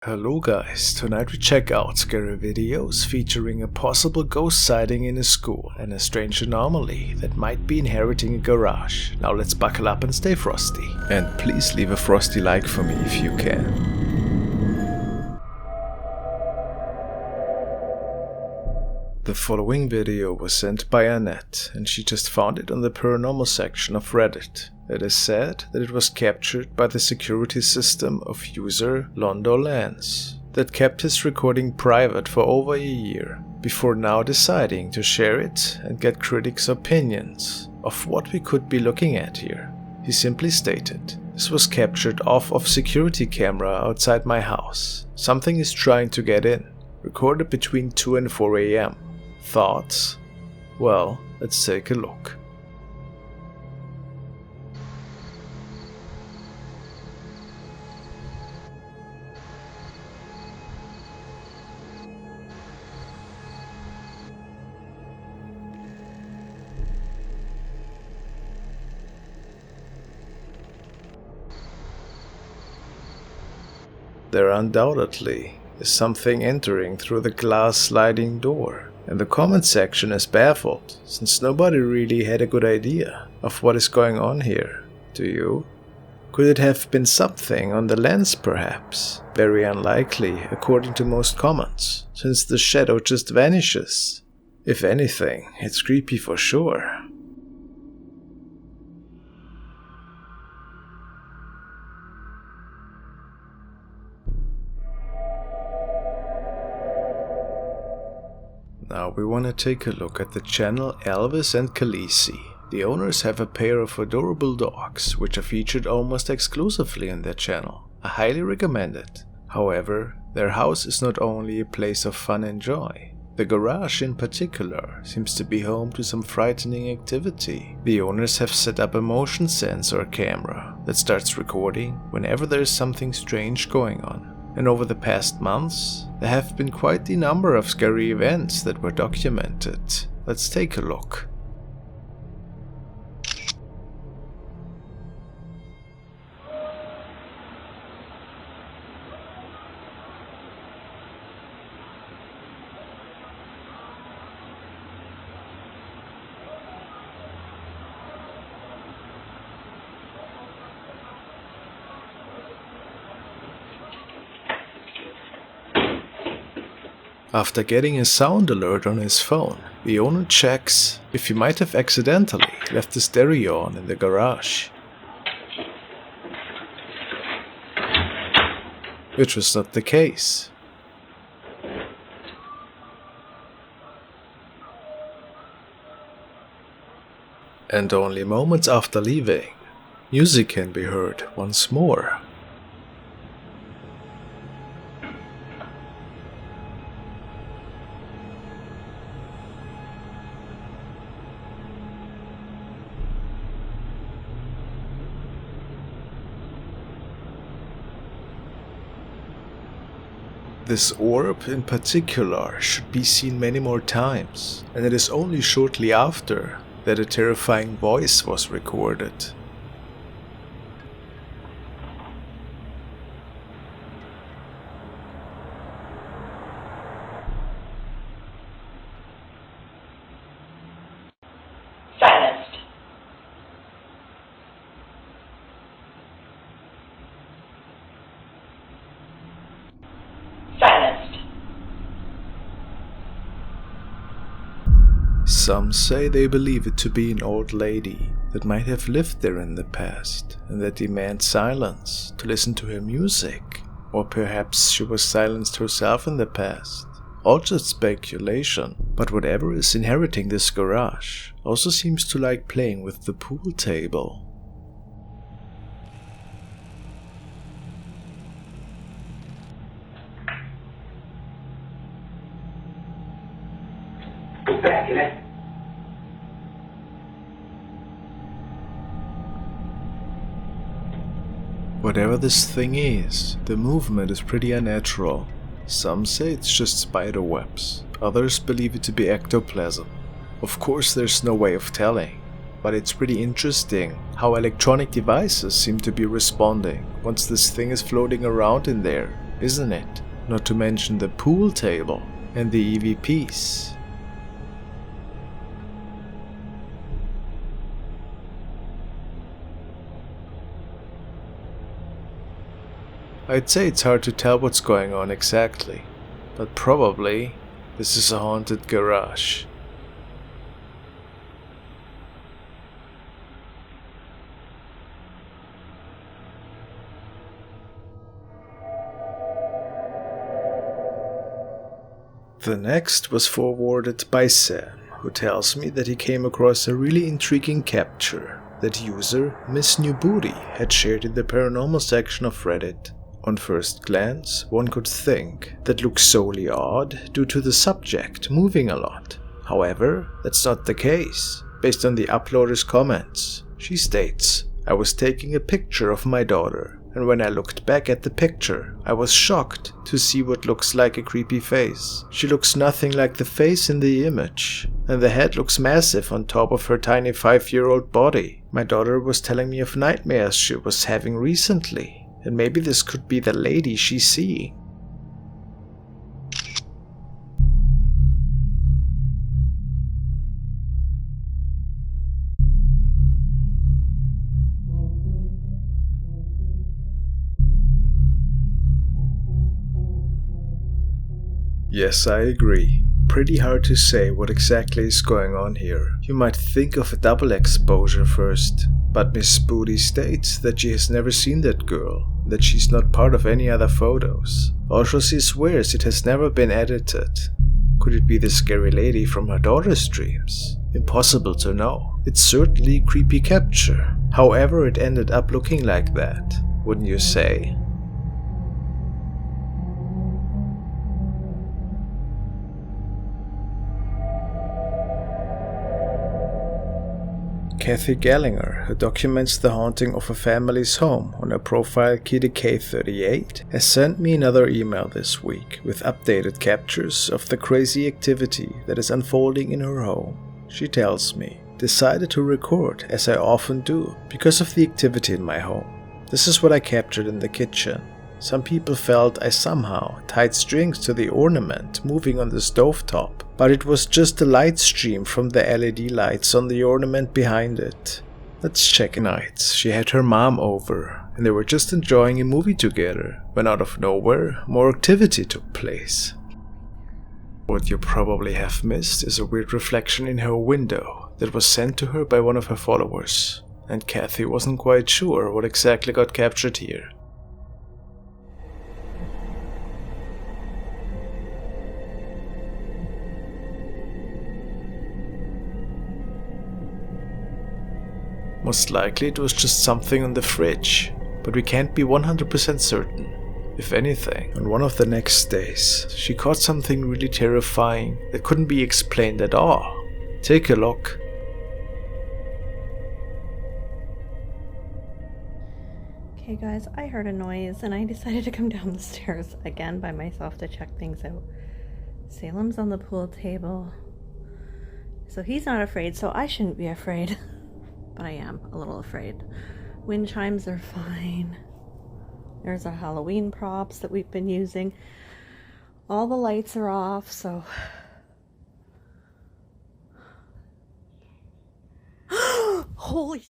Hello guys, tonight we check out scary videos featuring a possible ghost sighting in a school and a strange anomaly that might be inheriting a garage. Now let's buckle up and stay frosty. And please leave a frosty like for me if you can. The following video was sent by Annette, and she just found it on the paranormal section of Reddit. It is said that it was captured by the security system of user Londo Lance that kept his recording private for over a year, before now deciding to share it and get critics' opinions of what we could be looking at here. He simply stated, "This was captured off of security camera outside my house. Something is trying to get in. Recorded between 2 and 4 AM. Thoughts? Well, let's take a look." There undoubtedly is something entering through the glass sliding door, and the comment section is baffled, since nobody really had a good idea of what is going on here. Do you? Could it have been something on the lens perhaps? Very unlikely according to most comments, since the shadow just vanishes. If anything, it's creepy for sure. Now we want to take a look at the channel Elvis and Khaleesi. The owners have a pair of adorable dogs, which are featured almost exclusively in their channel. I highly recommend it. However, their house is not only a place of fun and joy. The garage in particular seems to be home to some frightening activity. The owners have set up a motion sensor camera that starts recording whenever there is something strange going on. And over the past months, there have been quite the number of scary events that were documented. Let's take a look. After getting a sound alert on his phone, the owner checks if he might have accidentally left the stereo on in the garage, which was not the case. And only moments after leaving, music can be heard once more. This orb in particular should be seen many more times, and it is only shortly after that a terrifying voice was recorded. Silenced. Silenced. Some say they believe it to be an old lady that might have lived there in the past and that demands silence to listen to her music, or perhaps she was silenced herself in the past. All just speculation, but whatever is inheriting this garage also seems to like playing with the pool table. Whatever this thing is, the movement is pretty unnatural. Some say it's just spider webs, others believe it to be ectoplasm. Of course there's no way of telling, but it's pretty interesting how electronic devices seem to be responding once this thing is floating around in there. isn't it? Not to mention the pool table and the EVPs. I'd say it's hard to tell what's going on exactly, but probably this is a haunted garage. The next was forwarded by Sam, who tells me that he came across a really intriguing capture that user Miss New Booty had shared in the paranormal section of Reddit. On first glance, one could think that looks solely odd due to the subject moving a lot. However, that's not the case. Based on the uploader's comments, she states, "I was taking a picture of my daughter, and when I looked back at the picture, I was shocked to see what looks like a creepy face. She looks nothing like the face in the image, and the head looks massive on top of her tiny 5-year-old body. My daughter was telling me of nightmares she was having recently, and maybe this could be the lady she's seeing." Yes, I agree. Pretty hard to say what exactly is going on here. You might think of a double exposure first, but Miss Booty states that she has never seen that girl, that she's not part of any other photos. Also, she swears it has never been edited. Could it be the scary lady from her daughter's dreams? Impossible to know. It's certainly a creepy capture. However, it ended up looking like that, wouldn't you say? Kathy Gallinger, who documents the haunting of a family's home on her profile KiddyK38, has sent me another email this week with updated captures of the crazy activity that is unfolding in her home. She tells me, "Decided to record, as I often do, because of the activity in my home. This is what I captured in the kitchen. Some people felt I somehow tied strings to the ornament moving on the stovetop, but it was just the light stream from the LED lights on the ornament behind it. Let's check it out. She had her mom over, and they were just enjoying a movie together, when out of nowhere, more activity took place." What you probably have missed is a weird reflection in her window that was sent to her by one of her followers, and Kathy wasn't quite sure what exactly got captured here. Most likely it was just something on the fridge, but we can't be 100% certain. If anything, on one of the next days, she caught something really terrifying that couldn't be explained at all. Take a look. Okay guys, I heard a noise and I decided to come down the stairs again by myself to check things out. Salem's on the pool table, so he's not afraid, so I shouldn't be afraid. But I am a little afraid. Wind chimes are fine. There's our Halloween props that we've been using. All the lights are off, so... Holy...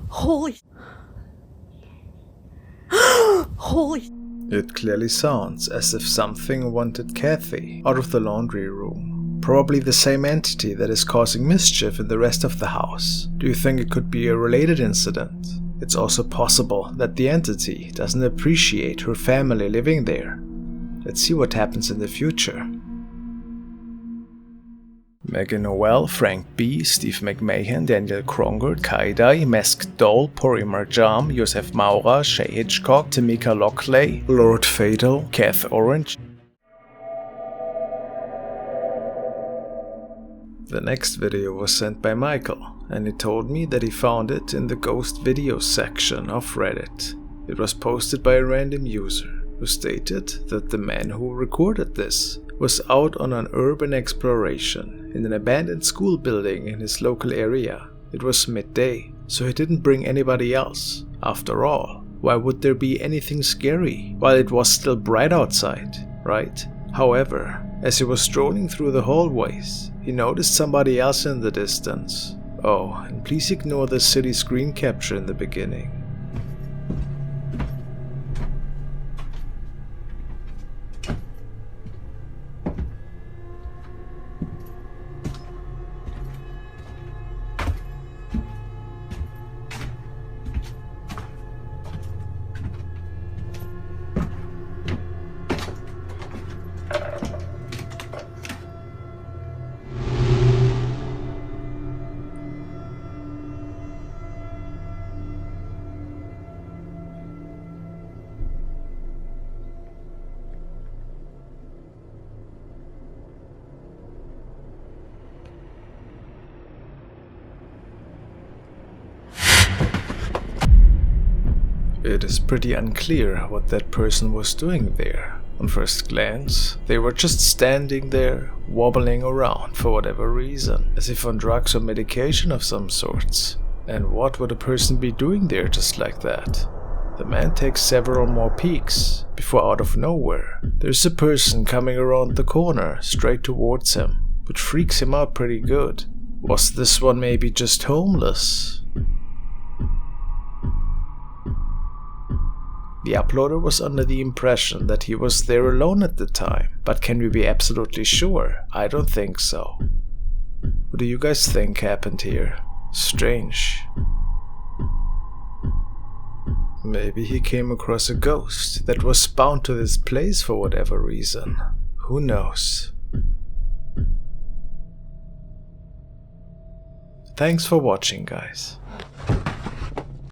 Holy... Holy... It clearly sounds as if something wanted Kathy out of the laundry room. Probably the same entity that is causing mischief in the rest of the house. Do you think it could be a related incident? It's also possible that the entity doesn't appreciate her family living there. Let's see what happens in the future. Megan Noel, Frank B, Steve McMahon, Daniel Kronger, Kaidai, Masked Doll, Porimar Jam, Josef Maurer, Shay Hitchcock, Tamika Lockley, Lord Fatal, Kath Orange. The next video was sent by Michael, and he told me that he found it in the ghost videos section of Reddit. It was posted by a random user who stated that the man who recorded this was out on an urban exploration in an abandoned school building in his local area. It was midday, so he didn't bring anybody else. After all, Why would there be anything scary while it was still bright outside, right? However, as he was strolling through the hallways, he noticed somebody else in the distance. Oh, and please ignore the silly screen capture in the beginning. It is pretty unclear what that person was doing there. On first glance, they were just standing there, wobbling around for whatever reason, as if on drugs or medication of some sorts. And what would a person be doing there just like that? The man takes several more peeks, before out of nowhere, there's a person coming around the corner straight towards him, which freaks him out pretty good. Was this one maybe just homeless? The uploader was under the impression that he was there alone at the time, but can we be absolutely sure? I don't think so. What do you guys think happened here? Strange. Maybe he came across a ghost that was bound to this place for whatever reason. Who knows? Thanks for watching, guys.